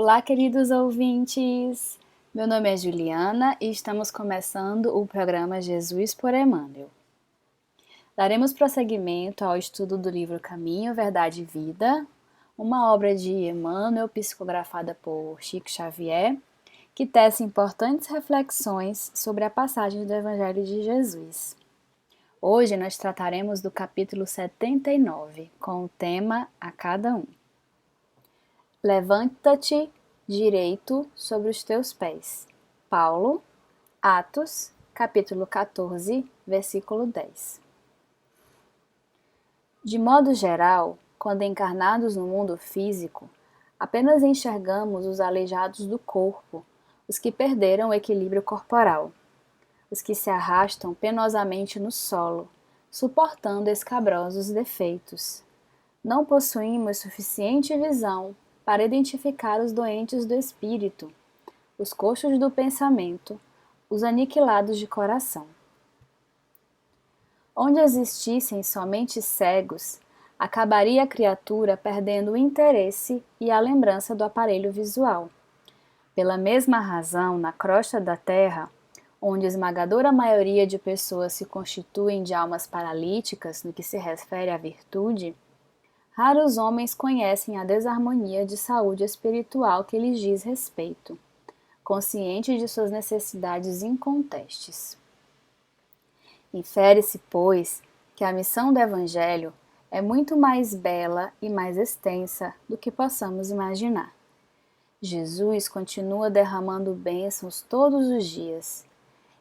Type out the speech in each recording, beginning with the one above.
Olá, queridos ouvintes! Meu nome é Juliana e estamos começando o programa Jesus por Emmanuel. Daremos prosseguimento ao estudo do livro Caminho, Verdade e Vida, uma obra de Emmanuel psicografada por Chico Xavier, que tece importantes reflexões sobre a passagem do Evangelho de Jesus. Hoje nós trataremos do capítulo 79, com o tema A Cada Um. Levanta-te direito sobre os teus pés. Paulo, Atos, capítulo 14, versículo 10. De modo geral, quando encarnados no mundo físico, apenas enxergamos os aleijados do corpo, os que perderam o equilíbrio corporal, os que se arrastam penosamente no solo, suportando escabrosos defeitos. Não possuímos suficiente visão para identificar os doentes do espírito, os coxos do pensamento, os aniquilados de coração. Onde existissem somente cegos, acabaria a criatura perdendo o interesse e a lembrança do aparelho visual. Pela mesma razão, na crosta da terra, onde a esmagadora maioria de pessoas se constituem de almas paralíticas no que se refere à virtude, raros homens conhecem a desarmonia de saúde espiritual que lhes diz respeito, conscientes de suas necessidades incontestes. Infere-se, pois, que a missão do Evangelho é muito mais bela e mais extensa do que possamos imaginar. Jesus continua derramando bênçãos todos os dias,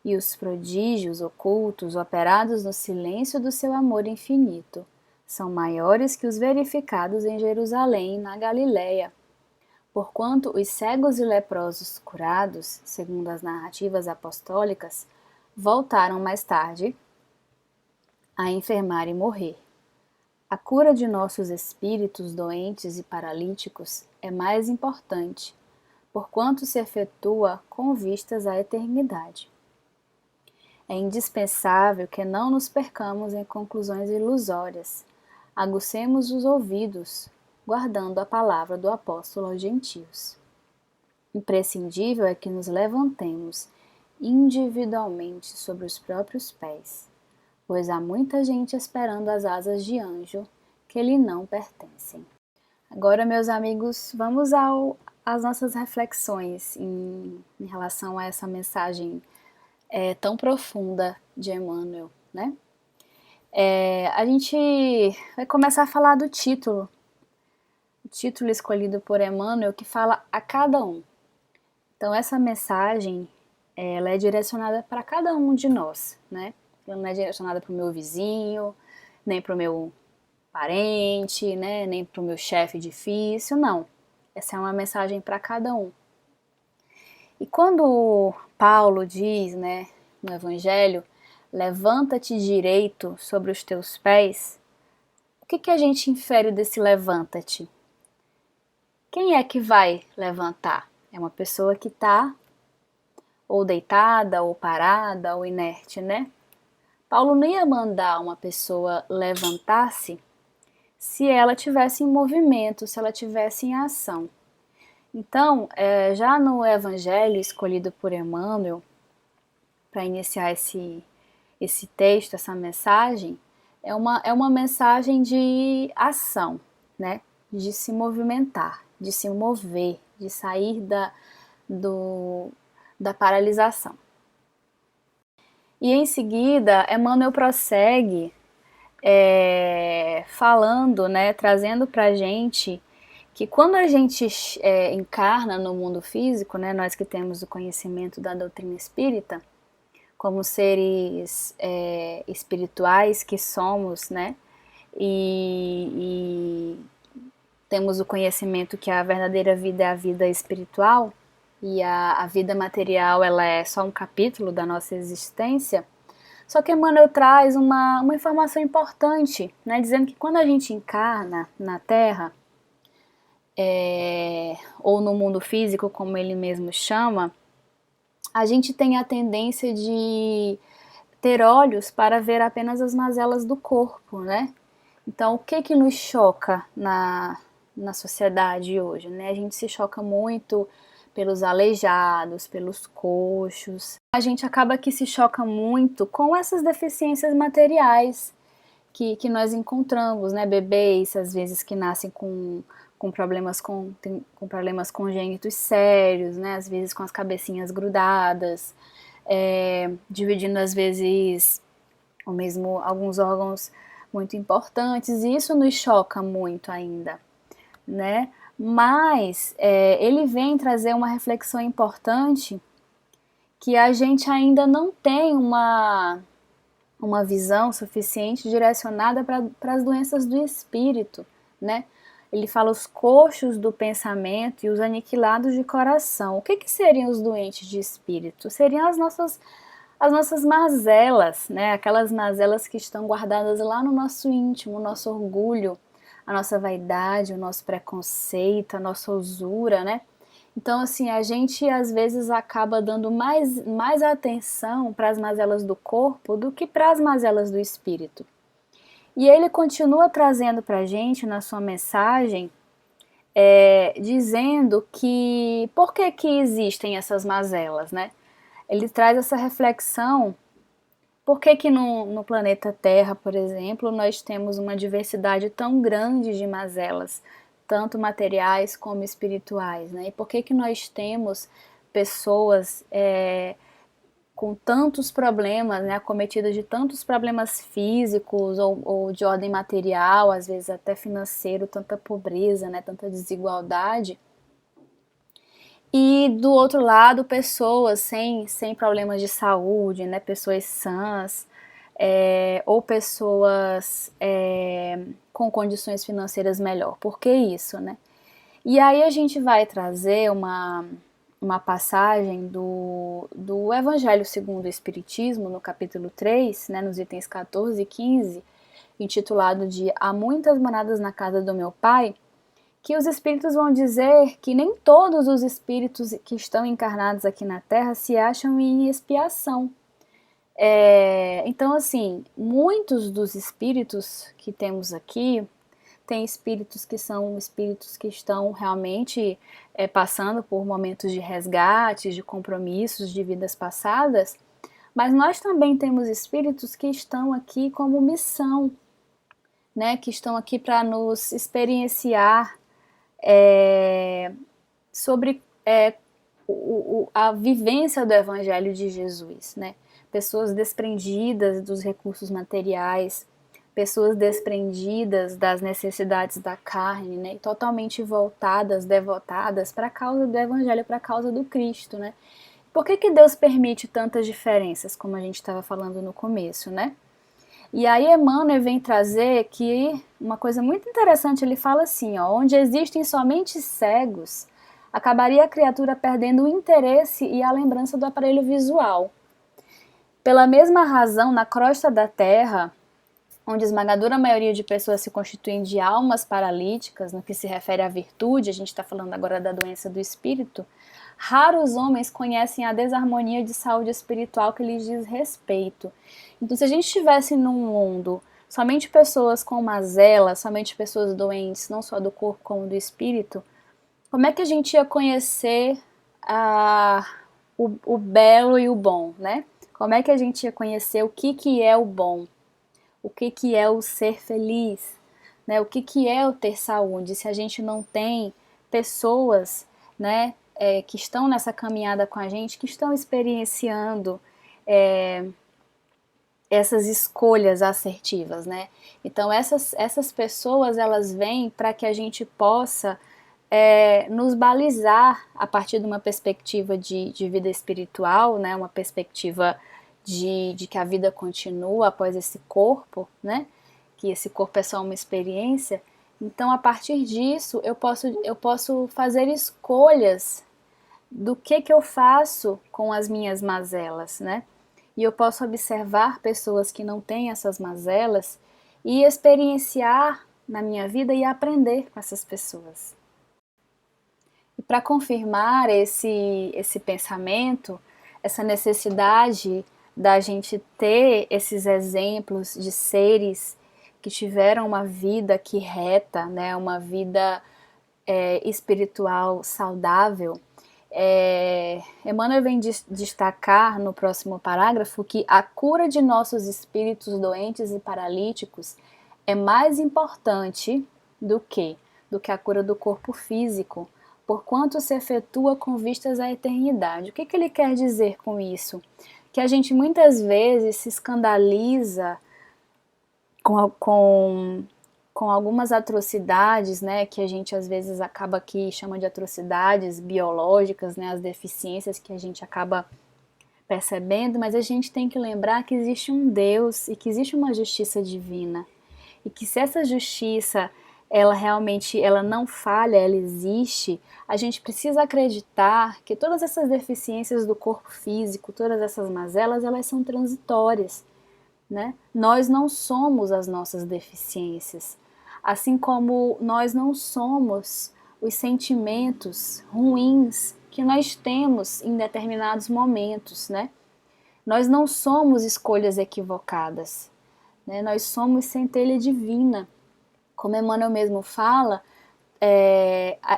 e os prodígios ocultos operados no silêncio do seu amor infinito são maiores que os verificados em Jerusalém e na Galiléia, porquanto os cegos e leprosos curados, segundo as narrativas apostólicas, voltaram mais tarde a enfermar e morrer. A cura de nossos espíritos doentes e paralíticos é mais importante, porquanto se efetua com vistas à eternidade. É indispensável que não nos percamos em conclusões ilusórias. Agucemos os ouvidos, guardando a palavra do apóstolo aos gentios. Imprescindível é que nos levantemos individualmente sobre os próprios pés, pois há muita gente esperando as asas de anjo que lhe não pertencem. Agora, meus amigos, vamos às nossas reflexões em relação a essa mensagem tão profunda de Emmanuel, né? A gente vai começar a falar do título, o título escolhido por Emmanuel, que fala a cada um. Então, essa mensagem, ela é direcionada para cada um de nós, né? Ela não é direcionada para o meu vizinho, nem para o meu parente, né? Nem para o meu chefe difícil, não. Essa é uma mensagem para cada um. E quando Paulo diz, né, no Evangelho, levanta-te direito sobre os teus pés, o que a gente infere desse levanta-te? Quem é que vai levantar? É uma pessoa que está ou deitada, ou parada, ou inerte, né? Paulo não ia mandar uma pessoa levantar-se se ela tivesse em movimento, se ela tivesse em ação. Então, já no Evangelho escolhido por Emmanuel, para iniciar esse texto, essa mensagem, é uma mensagem de ação, né? De se movimentar, de se mover, de sair da paralisação. E em seguida, Emmanuel prossegue falando, né, trazendo para a gente que quando a gente encarna no mundo físico, né, nós que temos o conhecimento da doutrina espírita, como seres espirituais que somos, né, e temos o conhecimento que a verdadeira vida é a vida espiritual e a vida material ela é só um capítulo da nossa existência. Só que Emmanuel traz uma informação importante, né, dizendo que quando a gente encarna na Terra, ou no mundo físico, como ele mesmo chama, a gente tem a tendência de ter olhos para ver apenas as mazelas do corpo, né? Então, o que nos choca na sociedade hoje, né? A gente se choca muito pelos aleijados, pelos coxos. A gente acaba que se choca muito com essas deficiências materiais que nós encontramos, né? Bebês, às vezes, que nascem com problemas congênitos sérios, né? Às vezes com as cabecinhas grudadas, dividindo, às vezes, ou mesmo alguns órgãos muito importantes, e isso nos choca muito ainda, né? Mas ele vem trazer uma reflexão importante que a gente ainda não tem uma visão suficiente direcionada para as doenças do espírito, né? Ele fala os coxos do pensamento e os aniquilados de coração. O que seriam os doentes de espírito? Seriam as nossas mazelas, né? Aquelas mazelas que estão guardadas lá no nosso íntimo, o nosso orgulho, a nossa vaidade, o nosso preconceito, a nossa usura, né? Então, assim, a gente às vezes acaba dando mais atenção para as mazelas do corpo do que para as mazelas do espírito. E ele continua trazendo para a gente, na sua mensagem, dizendo que por que existem essas mazelas, né? Ele traz essa reflexão, por que no planeta Terra, por exemplo, nós temos uma diversidade tão grande de mazelas, tanto materiais como espirituais, né? E por que nós temos pessoas com tantos problemas, né, acometidas de tantos problemas físicos ou de ordem material, às vezes até financeiro, tanta pobreza, né, tanta desigualdade. E do outro lado, pessoas sem problemas de saúde, né, pessoas sãs, ou pessoas com condições financeiras melhor. Por que isso, né? E aí a gente vai trazer uma passagem do Evangelho segundo o Espiritismo, no capítulo 3, né, nos itens 14 e 15, intitulado de Há muitas moradas na casa do meu Pai, que os espíritos vão dizer que nem todos os espíritos que estão encarnados aqui na Terra se acham em expiação. Então, assim, muitos dos espíritos que temos aqui, tem espíritos que são espíritos que estão realmente passando por momentos de resgate, de compromissos de vidas passadas, mas nós também temos espíritos que estão aqui como missão, né, que estão aqui para nos experienciar sobre a vivência do Evangelho de Jesus, né? Pessoas desprendidas dos recursos materiais, pessoas desprendidas das necessidades da carne, né? E totalmente voltadas, devotadas para a causa do Evangelho, para a causa do Cristo, né? Por que Deus permite tantas diferenças, como a gente estava falando no começo, né? E aí Emmanuel vem trazer que uma coisa muito interessante, ele fala assim, ó, onde existem somente cegos, acabaria a criatura perdendo o interesse e a lembrança do aparelho visual. Pela mesma razão, na crosta da Terra, onde a esmagadora maioria de pessoas se constituem de almas paralíticas, no que se refere à virtude, a gente está falando agora da doença do espírito, raros homens conhecem a desarmonia de saúde espiritual que lhes diz respeito. Então, se a gente estivesse num mundo somente pessoas com mazela, somente pessoas doentes, não só do corpo como do espírito, como é que a gente ia conhecer o belo e o bom, né? Como é que a gente ia conhecer o que é o bom? O que é o ser feliz? Né? O que é o ter saúde? Se a gente não tem pessoas, né, que estão nessa caminhada com a gente, que estão experienciando essas escolhas assertivas, né? Então essas pessoas, elas vêm para que a gente possa nos balizar a partir de uma perspectiva de vida espiritual, né? Uma perspectiva de que a vida continua após esse corpo, né? Que esse corpo é só uma experiência. Então, a partir disso, eu posso fazer escolhas do que eu faço com as minhas mazelas, né? E eu posso observar pessoas que não têm essas mazelas e experienciar na minha vida e aprender com essas pessoas. E para confirmar esse pensamento, essa necessidade da gente ter esses exemplos de seres que tiveram uma vida que reta, né, uma vida espiritual saudável, Emmanuel vem destacar no próximo parágrafo que a cura de nossos espíritos doentes e paralíticos é mais importante do que a cura do corpo físico, porquanto se efetua com vistas à eternidade. O que ele quer dizer com isso? Que a gente muitas vezes se escandaliza com algumas atrocidades, né, que a gente às vezes acaba aqui chama de atrocidades biológicas, né, as deficiências que a gente acaba percebendo, mas a gente tem que lembrar que existe um Deus e que existe uma justiça divina, e que se essa justiça ela realmente não falha, ela existe, a gente precisa acreditar que todas essas deficiências do corpo físico, todas essas mazelas, elas são transitórias, né? Nós não somos as nossas deficiências, assim como nós não somos os sentimentos ruins que nós temos em determinados momentos, né? Nós não somos escolhas equivocadas, né? Nós somos centelha divina. Como Emmanuel mesmo fala,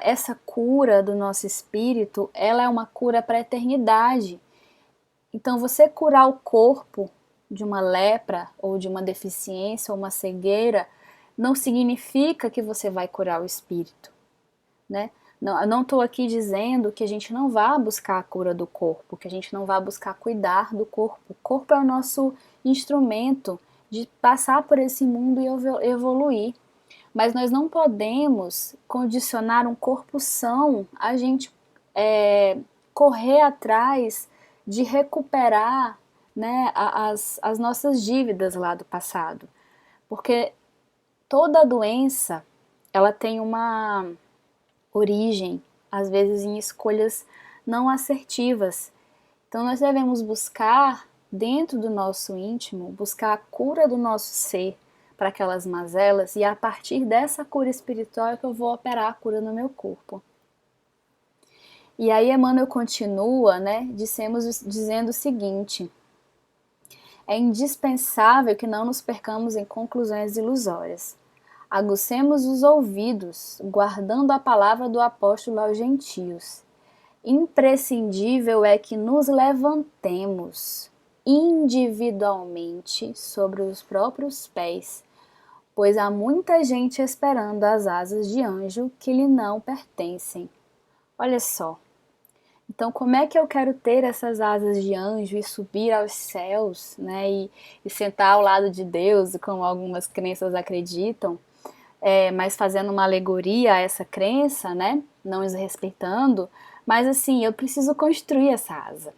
essa cura do nosso espírito, ela é uma cura para a eternidade. Então, você curar o corpo de uma lepra, ou de uma deficiência, ou uma cegueira, não significa que você vai curar o espírito, né? Não, eu não estou aqui dizendo que a gente não vá buscar a cura do corpo, que a gente não vá buscar cuidar do corpo. O corpo é o nosso instrumento de passar por esse mundo e evoluir. Mas nós não podemos condicionar um corpo são a gente correr atrás de recuperar, né, as nossas dívidas lá do passado. Porque toda doença, ela tem uma origem, às vezes em escolhas não assertivas. Então nós devemos buscar, dentro do nosso íntimo, buscar a cura do nosso ser para aquelas mazelas, e a partir dessa cura espiritual é que eu vou operar a cura no meu corpo. E aí Emmanuel continua, né, dizendo o seguinte: é indispensável que não nos percamos em conclusões ilusórias. Agucemos os ouvidos, guardando a palavra do apóstolo aos gentios. Imprescindível é que nos levantemos individualmente sobre os próprios pés, pois há muita gente esperando as asas de anjo que lhe não pertencem. Olha só. Então, como é que eu quero ter essas asas de anjo e subir aos céus, né, e sentar ao lado de Deus, como algumas crenças acreditam, mas fazendo uma alegoria a essa crença, né, não desrespeitando, mas assim, eu preciso construir essa asa.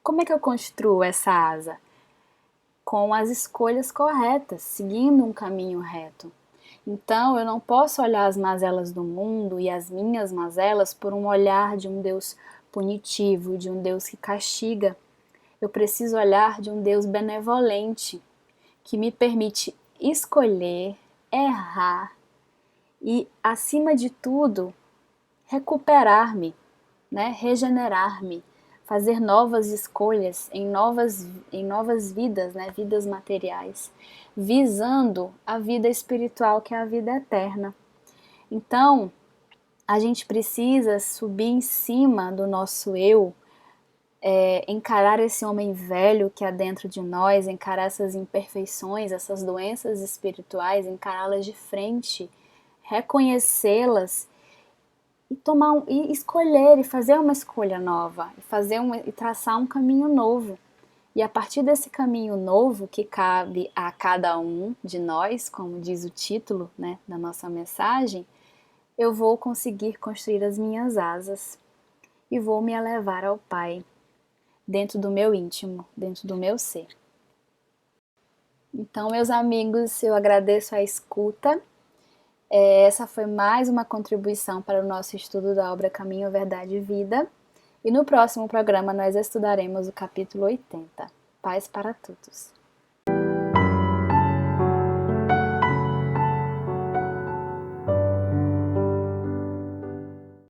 Como é que eu construo essa asa? Com as escolhas corretas, seguindo um caminho reto. Então, eu não posso olhar as mazelas do mundo e as minhas mazelas por um olhar de um Deus punitivo, de um Deus que castiga. Eu preciso olhar de um Deus benevolente, que me permite escolher, errar e, acima de tudo, recuperar-me, né? Regenerar-me, fazer novas escolhas em novas vidas, né? Vidas materiais, visando a vida espiritual, que é a vida eterna. Então, a gente precisa subir em cima do nosso eu, encarar esse homem velho que há dentro de nós, encarar essas imperfeições, essas doenças espirituais, encará-las de frente, reconhecê-las e escolher e fazer uma escolha nova, e traçar um caminho novo. E a partir desse caminho novo que cabe a cada um de nós, como diz o título, né, da nossa mensagem, eu vou conseguir construir as minhas asas e vou me elevar ao Pai, dentro do meu íntimo, dentro do meu ser. Então, meus amigos, eu agradeço a escuta. Essa foi mais uma contribuição para o nosso estudo da obra Caminho, Verdade e Vida. E no próximo programa nós estudaremos o capítulo 80, Paz para Todos.